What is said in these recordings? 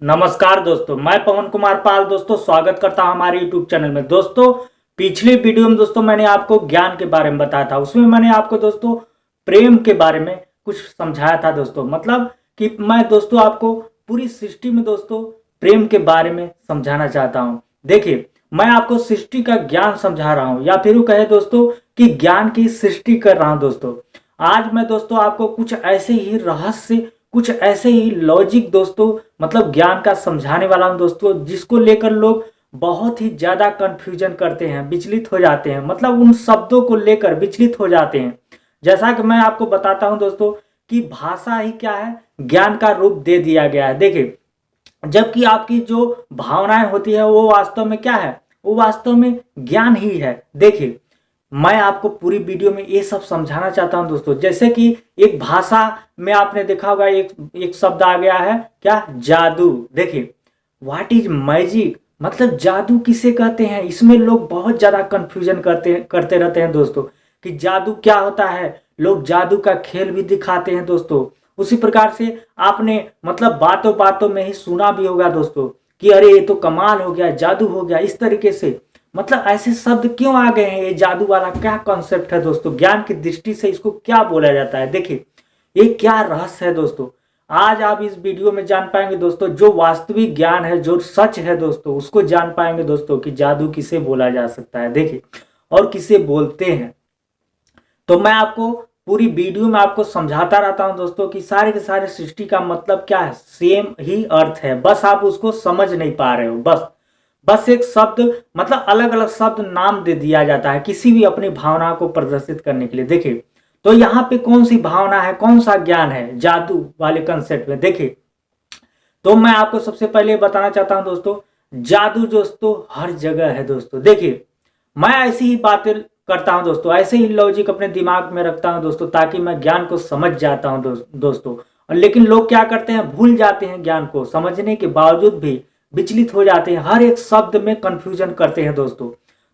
नमस्कार दोस्तों, मैं पवन कुमार पाल दोस्तों स्वागत करता हूं हमारे YouTube चैनल में। दोस्तों पिछली वीडियो में दोस्तों मैंने आपको ज्ञान के बारे में बताया था। उसमें मैंने आपको दोस्तों प्रेम के बारे में कुछ समझाया था दोस्तों। मतलब कि मैं दोस्तों आपको पूरी सृष्टि में दोस्तों प्रेम के बारे में समझाना चाहता हूं। देखिए, मैं आपको सृष्टि का ज्ञान समझा रहा हूं, या फिर वो कहे दोस्तों कि ज्ञान की सृष्टि कर रहा हूं दोस्तों। आज मैं दोस्तों आपको कुछ ऐसे ही रहस्य, कुछ ऐसे ही लॉजिक दोस्तों, मतलब ज्ञान का समझाने वाला हूं दोस्तों, जिसको लेकर लोग बहुत ही ज्यादा कंफ्यूजन करते हैं, विचलित हो जाते हैं। मतलब उन शब्दों को लेकर विचलित हो जाते हैं। जैसा कि मैं आपको बताता हूं दोस्तों कि भाषा ही क्या है, ज्ञान का रूप दे दिया गया है। देखिए, जबकि आपकी जो भावनाएं होती है वो वास्तव में क्या है, वो वास्तव में ज्ञान ही है। देखिए, मैं आपको पूरी वीडियो में ये सब समझाना चाहता हूं दोस्तों। जैसे कि एक भाषा में आपने देखा होगा, एक एक शब्द आ गया है क्या, जादू। देखिए, व्हाट इज मैजिक, मतलब जादू किसे कहते हैं। इसमें लोग बहुत ज्यादा कंफ्यूजन करते रहते हैं दोस्तों कि जादू क्या होता है। लोग जादू का खेल भी दिखाते हैं दोस्तों। उसी प्रकार से आपने मतलब बातों बातों में ही सुना भी होगा दोस्तों कि अरे ये तो कमाल हो गया, जादू हो गया, इस तरीके से। मतलब ऐसे शब्द क्यों आ गए हैं, ये जादू वाला क्या कॉन्सेप्ट है दोस्तों, ज्ञान की दृष्टि से इसको क्या बोला जाता है। देखिए, ये क्या रहस्य है दोस्तों, आज आप इस वीडियो में जान पाएंगे दोस्तों। जो वास्तविक ज्ञान है, जो सच है दोस्तों, उसको जान पाएंगे दोस्तों कि जादू किसे बोला जा सकता है। देखिए, और किसे बोलते हैं। तो मैं आपको पूरी वीडियो में आपको समझाता रहता हूं दोस्तों कि सारे के सारे सृष्टि का मतलब क्या है, सेम ही अर्थ है, बस आप उसको समझ नहीं पा रहे हो। बस एक शब्द, मतलब अलग अलग शब्द नाम दे दिया जाता है किसी भी अपनी भावना को प्रदर्शित करने के लिए। देखिए, तो यहाँ पे कौन सी भावना है, कौन सा ज्ञान है जादू वाले कंसेप्ट में। देखिए, तो मैं आपको सबसे पहले बताना चाहता हूं दोस्तों, जादू दोस्तों हर जगह है दोस्तों। देखिए, मैं ऐसी ही बातें करता हूं दोस्तों, ऐसे ही लॉजिक अपने दिमाग में रखता हूं दोस्तों, ताकि मैं ज्ञान को समझ जाता हूं दोस्तों। और लेकिन लोग क्या करते हैं, भूल जाते हैं ज्ञान को, समझने के बावजूद भी विचलित हो जाते हैं, हर एक शब्द में कंफ्यूजन करते हैं दोस्तों।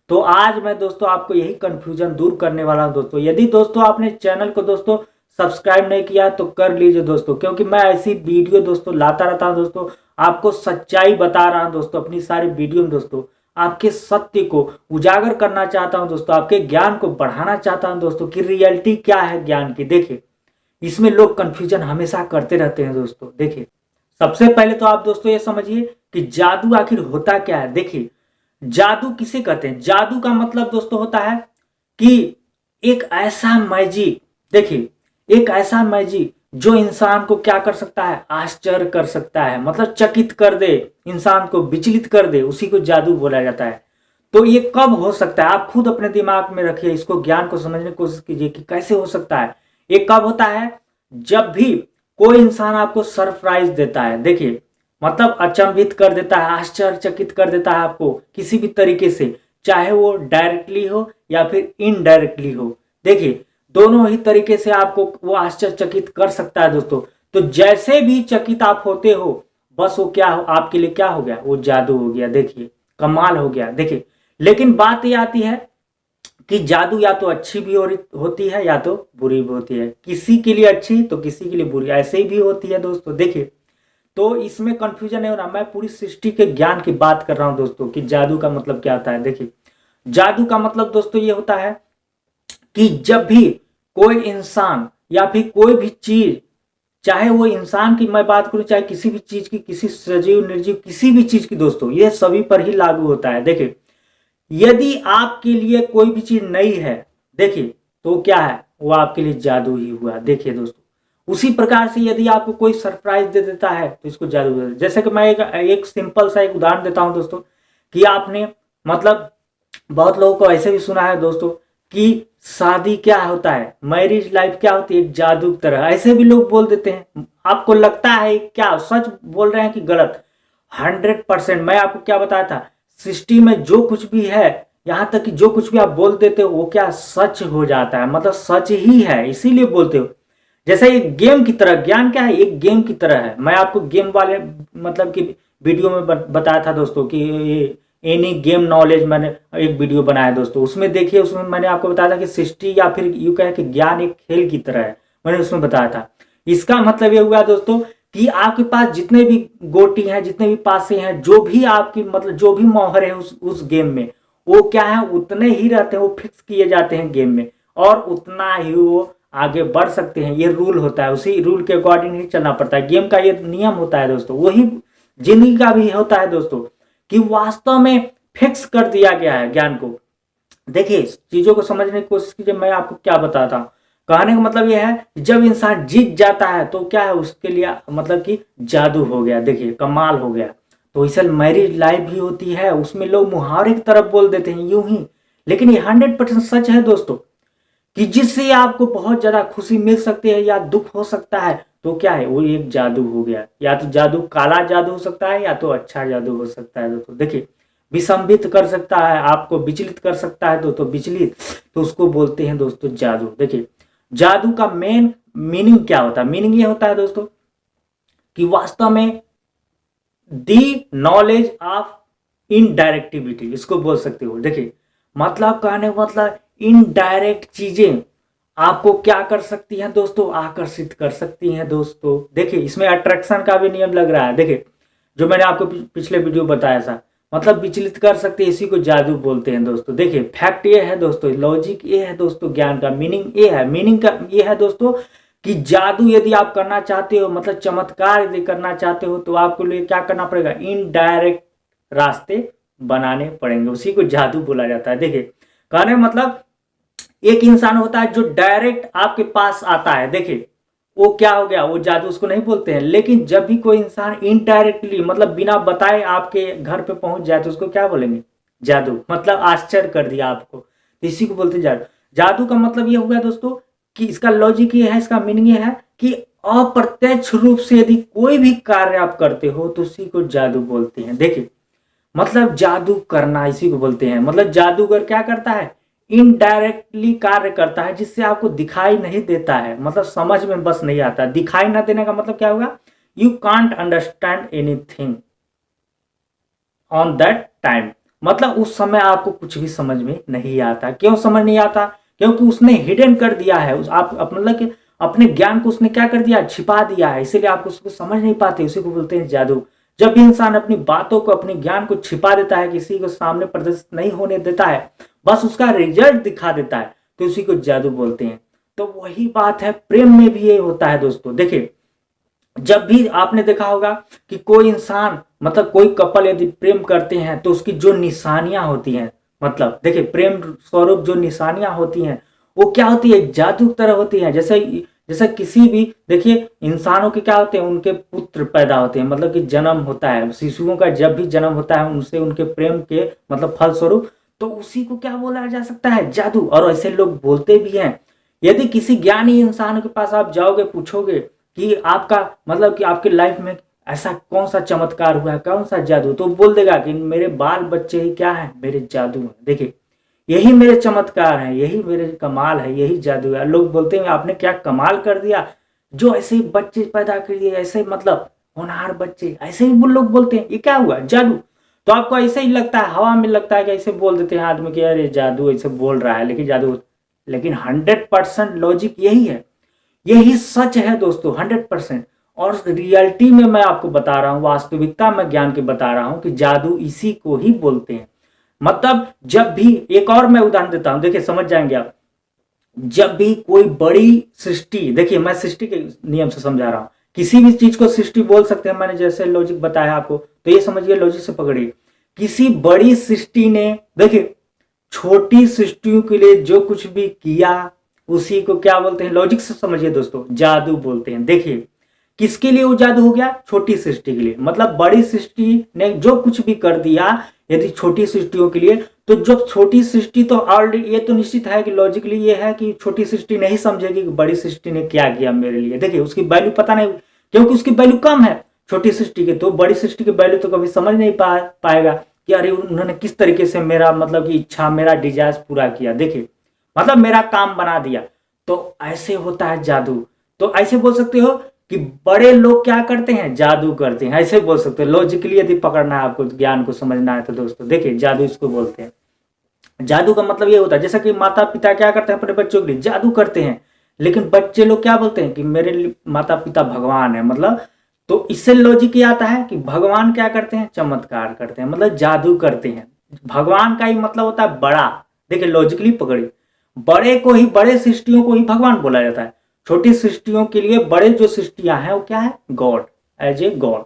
तो आज मैं दोस्तों आपको यही कंफ्यूजन दूर करने वाला हूं दोस्तों। यदि दोस्तों आपने चैनल को दोस्तों सब्सक्राइब नहीं किया तो कर लीजिए दोस्तों, क्योंकि मैं ऐसी वीडियो दोस्तों लाता रहता हूं दोस्तों। आपको सच्चाई बता रहा हूं दोस्तों, अपनी सारी वीडियो में दोस्तों आपके सत्य को उजागर करना चाहता हूं दोस्तों, आपके ज्ञान को बढ़ाना चाहता हूं दोस्तों कि रियलिटी क्या है ज्ञान की। देखिए, इसमें लोग कंफ्यूजन हमेशा करते रहते हैं दोस्तों। देखिए, सबसे पहले तो आप दोस्तों ये समझिए कि जादू आखिर होता क्या है। देखिए, जादू किसे कहते हैं, जादू का मतलब दोस्तों होता है कि एक ऐसा मैजिक, देखिए एक ऐसा मैजिक जो इंसान को क्या कर सकता है, आश्चर्य कर सकता है, मतलब चकित कर दे, इंसान को विचलित कर दे, उसी को जादू बोला जाता है। तो ये कब हो सकता है, आप खुद अपने दिमाग में रखिए, इसको ज्ञान को समझने की कोशिश कीजिए कि कैसे हो सकता है। ये कब होता है, जब भी कोई इंसान आपको सरप्राइज देता है। देखिए, मतलब अचंभित कर देता है, आश्चर्यचकित कर देता है आपको किसी भी तरीके से, चाहे वो डायरेक्टली हो या फिर इनडायरेक्टली हो। देखिए, दोनों ही तरीके से आपको वो आश्चर्यचकित कर सकता है दोस्तों। तो जैसे भी चकित आप होते हो, बस वो क्या हो, आपके लिए क्या हो गया, वो जादू हो गया। देखिए, कमाल हो गया। देखिए, लेकिन बात ये आती है कि जादू या तो अच्छी भी होती है या तो बुरी भी होती है, किसी के लिए अच्छी तो किसी के लिए बुरी, ऐसे ही भी होती है दोस्तों। देखिए, तो इसमें कंफ्यूजन नहीं होना, मैं पूरी सृष्टि के ज्ञान की बात कर रहा हूं दोस्तों कि जादू का मतलब क्या होता है। देखिए, जादू का मतलब दोस्तों ये होता है कि जब भी कोई इंसान या फिर कोई भी चीज, चाहे वो इंसान की मैं बात करूं, चाहे किसी भी चीज की, किसी सजीव निर्जीव किसी भी चीज की दोस्तों, ये सभी पर ही लागू होता है। देखिए, यदि आपके लिए कोई भी चीज नई है, देखिए, तो क्या है, वो आपके लिए जादू ही हुआ। देखिए दोस्तों, उसी प्रकार से यदि आपको कोई सरप्राइज दे देता है तो इसको जादू है। जैसे कि मैं एक सिंपल सा एक उदाहरण देता हूं दोस्तों कि आपने मतलब बहुत लोगों को ऐसे भी सुना है दोस्तों कि शादी क्या होता है, मैरिज लाइफ क्या होती है, एक जादू की तरह, ऐसे भी लोग बोल देते हैं। आपको लगता है क्या सच बोल रहे हैं कि गलत, 100%। मैं आपको क्या बताया था, सृष्टि में जो कुछ भी है, यहां तक कि जो कुछ भी आप बोल देते हो वो क्या सच हो जाता है, मतलब सच ही है, इसीलिए बोलते हो। जैसे एक गेम की तरह, ज्ञान क्या है, एक गेम की तरह है। मैं आपको गेम वाले मतलब कि वीडियो में बताया था दोस्तों कि ये एनी गेम नॉलेज, मैंने एक वीडियो बनाया दोस्तों, उसमें देखिए, उसमें मैंने आपको बताया था कि सृष्टि या फिर यूं कहे कि ज्ञान एक खेल की तरह है, मैंने उसमें बताया था। इसका मतलब ये हुआ दोस्तों कि आपके पास जितने भी गोटी हैं, जितने भी पासे हैं, जो भी आपकी मतलब जो भी मोहर है उस गेम में, वो क्या है उतने ही रहते हैं, वो फिक्स किए जाते हैं गेम में, और उतना ही वो आगे बढ़ सकते हैं। ये रूल होता है, उसी रूल के अकॉर्डिंग ही चलना पड़ता है। गेम का ये नियम होता है दोस्तों, वही जिंदगी का भी होता है दोस्तों, कि वास्तव में फिक्स कर दिया गया है ज्ञान को। देखिए चीजों को समझने की कोशिश कीजिए, मैं आपको क्या बताता हूँ। कहने का मतलब यह है जब इंसान जीत जाता है तो क्या है उसके लिए मतलब कि जादू हो गया, देखिए कमाल हो गया। तो इसे मैरिज लाइफ भी होती है, उसमें लोग मुहावरे की तरफ बोल देते हैं यूं ही, लेकिन ये 100% सच है दोस्तों, कि जिससे आपको बहुत ज्यादा खुशी मिल सकती है या दुख हो सकता है, तो क्या है वो एक जादू हो गया। या तो जादू काला जादू हो सकता है या तो अच्छा जादू हो सकता है दोस्तों। देखिए विसंबित कर सकता है, आपको विचलित कर सकता है दोस्तों, विचलित, तो उसको बोलते हैं दोस्तों जादू। देखिए जादू का मेन मीनिंग क्या होता है, मीनिंग ये होता है दोस्तों कि वास्तव में दी नॉलेज ऑफ इनडायरेक्टिविटी, इसको बोल सकते हो। देखिए मतलब कहने मतलब इनडायरेक्ट चीजें आपको क्या कर सकती हैं दोस्तों, आकर्षित कर सकती हैं दोस्तों। देखिए इसमें अट्रैक्शन का भी नियम लग रहा है। देखिए जो मैंने आपको पिछले वीडियो बताया था, मतलब विचलित कर सकते हैं, इसी को जादू बोलते हैं दोस्तों। देखिए फैक्ट ये है दोस्तों, लॉजिक ये है दोस्तों, ज्ञान का मीनिंग ये है, मीनिंग का ये है दोस्तों कि जादू यदि आप करना चाहते हो, मतलब चमत्कार यदि करना चाहते हो, तो आपको लिए क्या करना पड़ेगा, इनडायरेक्ट रास्ते बनाने पड़ेंगे, उसी को जादू बोला जाता है। देखिए कहने मतलब एक इंसान होता है जो डायरेक्ट आपके पास आता है, देखिए वो क्या हो गया, वो जादू उसको नहीं बोलते हैं। लेकिन जब भी कोई इंसान इनडायरेक्टली मतलब बिना बताए आपके घर पे पहुंच जाए तो उसको क्या बोलेंगे, जादू, मतलब आश्चर्य कर दिया आपको, तो इसी को बोलते हैं जादू। जादू का मतलब ये हो गया दोस्तों कि इसका लॉजिक ये है, इसका मीनिंग ये है कि अप्रत्यक्ष रूप से यदि कोई भी कार्य आप करते हो तो उसी को जादू बोलते हैं। देखिए मतलब जादू करना इसी को बोलते हैं, मतलब जादूगर क्या करता है, इनडायरेक्टली कार्य करता है जिससे आपको दिखाई नहीं देता है, मतलब समझ में बस नहीं आता। दिखाई ना देने का मतलब क्या होगा, you can't understand anything on that time, मतलब उस समय आपको कुछ भी समझ में नहीं आता। क्यों समझ नहीं आता, क्योंकि उसने हिडन कर दिया है, आप मतलब कि अपने ज्ञान को उसने क्या कर दिया, छिपा दिया है, इसीलिए आप उसको समझ नहीं पाते, उसी को बोलते हैं जादू। जब भी इंसान अपनी बातों को, अपने ज्ञान को छिपा देता है, किसी को सामने प्रदर्शित नहीं होने देता है, बस उसका रिजल्ट दिखा देता है, तो उसी को जादू बोलते हैं। तो वही बात है प्रेम में भी ये होता है दोस्तों। देखिए जब भी आपने देखा होगा कि कोई इंसान मतलब कोई कपल यदि प्रेम करते हैं तो उसकी जो निशानियां होती हैं, मतलब देखिए प्रेम स्वरूप जो निशानियां होती हैं वो क्या होती है, जादू की तरह होती है। जैसे जैसे किसी भी देखिए इंसानों के क्या होते हैं, उनके पुत्र पैदा होते हैं, मतलब कि जन्म होता है शिशुओं का, जब भी जन्म होता है उनसे उनके प्रेम के मतलब फल स्वरूप, तो उसी को क्या बोला जा सकता है, जादू। और ऐसे लोग बोलते भी हैं। यदि किसी ज्ञानी इंसान के पास आप जाओगे, पूछोगे कि आपका मतलब कि आपके लाइफ में ऐसा कौन सा चमत्कार हुआ है, कौन सा जादू, तो बोल देगा कि मेरे बाल बच्चे ही क्या है, मेरे जादू है। देखिए यही मेरे चमत्कार है, यही मेरे कमाल है, यही जादू है। लोग बोलते हैं आपने क्या कमाल कर दिया, जो ऐसे ही बच्चे पैदा कर दिए, ऐसे मतलब होनहार बच्चे, ऐसे ही वो लोग बोलते हैं ये क्या हुआ, जादू। तो आपको ऐसे ही लगता है, हवा में लगता है कि ऐसे बोल देते हैं आदमी कि अरे जादू ऐसे बोल रहा है, लेकिन जादू, लेकिन 100% लॉजिक यही है, यही सच है दोस्तों, 100%। और रियलिटी में मैं आपको बता रहा हूं, वास्तविकता में ज्ञान के बता रहा हूं कि जादू इसी को ही बोलते हैं। मतलब जब भी, एक और मैं उदाहरण देता हूं, देखिए समझ जाएंगे आप। जब भी कोई बड़ी सृष्टि, देखिए मैं सृष्टि के नियम से समझा रहा हूं, किसी भी चीज को सृष्टि बोल सकते हैं, मैंने जैसे लॉजिक बताया आपको, तो ये समझिए लॉजिक से पकड़िए। किसी बड़ी सृष्टि ने देखिए छोटी सृष्टियों के लिए जो कुछ भी किया उसी को क्या बोलते हैं, लॉजिक से समझिए दोस्तों, जादू बोलते हैं। देखिए किसके लिए वो जादू हो गया, छोटी सृष्टि के लिए, मतलब बड़ी सृष्टि ने जो कुछ भी कर दिया यदि छोटी सृष्टियों के लिए, तो जो छोटी सृष्टि तो ऑलरेडी ये तो निश्चित है कि लॉजिकली ये है कि छोटी सृष्टि नहीं समझेगी कि बड़ी सृष्टि ने क्या किया मेरे लिए। देखिए उसकी वैल्यू पता नहीं, क्योंकि उसकी वैल्यू कम है छोटी सृष्टि की, तो बड़ी सृष्टि की वैल्यू तो कभी समझ नहीं पाएगा कि अरे उन्होंने किस तरीके से मेरा मतलब की इच्छा, मेरा डिजायर पूरा किया, देखिए मतलब मेरा काम बना दिया। तो ऐसे होता है जादू। तो ऐसे बोल सकते हो कि बड़े लोग क्या करते हैं, जादू करते हैं, ऐसे बोल सकते हैं लॉजिकली। यदि पकड़ना है आपको, ज्ञान को समझना है तो दोस्तों देखिए जादू इसको बोलते हैं। जादू का मतलब ये होता है, जैसा कि माता पिता क्या करते हैं अपने बच्चों के लिए, जादू करते हैं, लेकिन बच्चे लोग क्या बोलते हैं कि मेरे माता पिता भगवान है, मतलब तो इससे लॉजिक ये आता है कि भगवान क्या करते हैं, चमत्कार करते हैं, मतलब जादू करते हैं। भगवान का ही मतलब होता है बड़ा। देखिए लॉजिकली पकड़िए, बड़े को ही, बड़े सृष्टियों को ही भगवान बोला जाता है। छोटी सृष्टियों के लिए बड़े जो सृष्टियां हैं वो क्या है, गॉड, एज ए गॉड।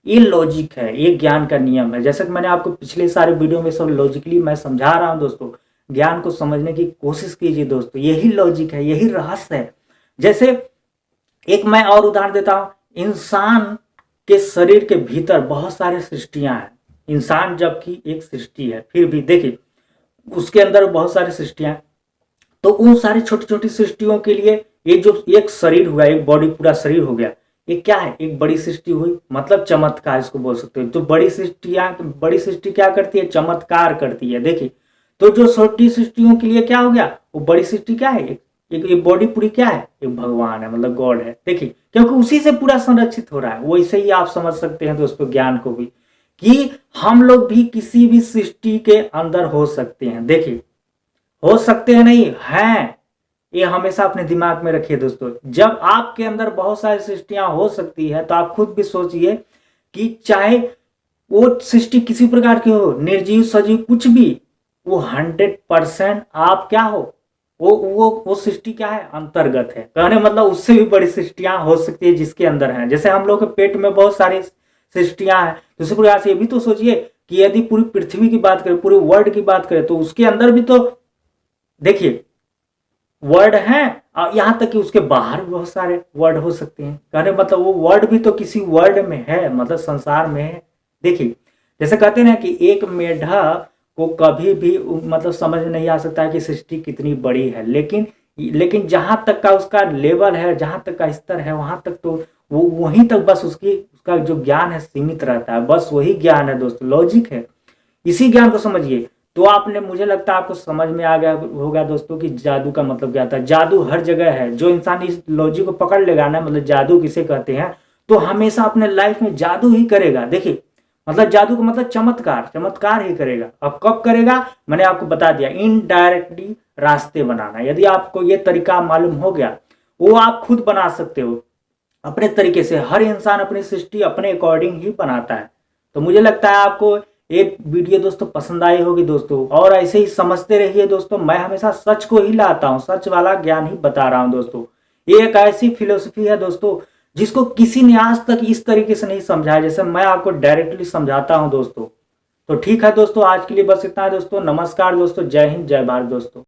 ये लॉजिक है, ये ज्ञान का नियम है। जैसे कि मैंने आपको पिछले सारे वीडियो में सब लॉजिकली मैं समझा रहा हूं दोस्तों। ज्ञान को समझने की कोशिश कीजिए दोस्तों, यही लॉजिक है, यही रहस्य है। जैसे एक मैं और उदाहरण देता हूं, इंसान के शरीर के भीतर बहुत सारे सृष्टियां हैं। इंसान जबकि एक सृष्टि है, फिर भी देखिए उसके अंदर बहुत सारी सृष्टियां हैं। तो उन सारी छोटी छोटी सृष्टियों के लिए ये जो एक शरीर हुआ, एक बॉडी, पूरा शरीर हो गया, ये क्या है, एक बड़ी सृष्टि हुई, मतलब चमत्कार इसको बोल सकते हो। तो बड़ी सृष्टि क्या करती है, चमत्कार करती है। देखिए तो जो छोटी सृष्टियों के लिए क्या हो गया, वो बड़ी सृष्टि क्या है, एक बॉडी पूरी क्या है, एक भगवान है, मतलब गॉड है। देखिए क्योंकि उसी से पूरा संरक्षित हो रहा है। वैसे ही आप समझ सकते हैं दोस्तों ज्ञान को भी, कि हम लोग भी किसी भी सृष्टि के अंदर हो सकते हैं। देखिए हो सकते हैं नहीं हैं, ये हमेशा अपने दिमाग में रखिए दोस्तों। जब आपके अंदर बहुत सारी सृष्टियां हो सकती है तो आप खुद भी सोचिए कि चाहे वो सृष्टि किसी प्रकार की हो, निर्जीव सजीव कुछ भी, वो 100% आप क्या हो, वो सृष्टि क्या है, अंतर्गत है। कहने मतलब उससे भी बड़ी सृष्टियां हो सकती है जिसके अंदर है। जैसे हम लोग के पेट में बहुत सारी सृष्टियां हैं, दूसरे प्रकार से ये भी तो सोचिए कि यदि पूरी पृथ्वी की बात करें, पूरे वर्ल्ड की बात करें, तो उसके अंदर भी तो देखिए वर्ड हैं, और यहां तक कि उसके बाहर भी बहुत सारे वर्ड हो सकते हैं। कहने मतलब वो वर्ड भी तो किसी वर्ड में है, मतलब संसार में है। देखिए जैसे कहते हैं ना कि एक मेढक को कभी भी मतलब समझ में नहीं आ सकता है कि सृष्टि कितनी बड़ी है, लेकिन जहां तक का उसका लेवल है, जहां तक का स्तर है, वहां तक तो वो वहीं तक बस उसका जो ज्ञान है सीमित रहता है। बस वही ज्ञान है दोस्तों, लॉजिक है। इसी ज्ञान को समझिए तो आपने, मुझे लगता है आपको समझ में आ गया होगा दोस्तों कि जादू का मतलब क्या था। जादू हर जगह है। जो इंसान इस लॉजिक को पकड़ लेगा ना, मतलब जादू किसे कहते हैं, तो हमेशा अपने लाइफ में जादू ही करेगा। देखिए मतलब जादू का मतलब चमत्कार ही करेगा। अब कब करेगा, मैंने आपको बता दिया, इनडायरेक्टली रास्ते बनाना। यदि आपको ये तरीका मालूम हो गया, वो आप खुद बना सकते हो अपने तरीके से। हर इंसान अपनी सृष्टि अपने अकॉर्डिंग ही बनाता है। तो मुझे लगता है आपको एक वीडियो दोस्तों पसंद आई होगी दोस्तों, और ऐसे ही समझते रहिए दोस्तों। मैं हमेशा सच को ही लाता हूं, सच वाला ज्ञान ही बता रहा हूं दोस्तों। ये एक ऐसी फिलोसफी है दोस्तों जिसको किसी ने आज तक इस तरीके से नहीं समझाया जैसे मैं आपको डायरेक्टली समझाता हूं दोस्तों। तो ठीक है दोस्तों, आज के लिए बस इतना है दोस्तों। नमस्कार दोस्तों, जय हिंद, जय भारत दोस्तों।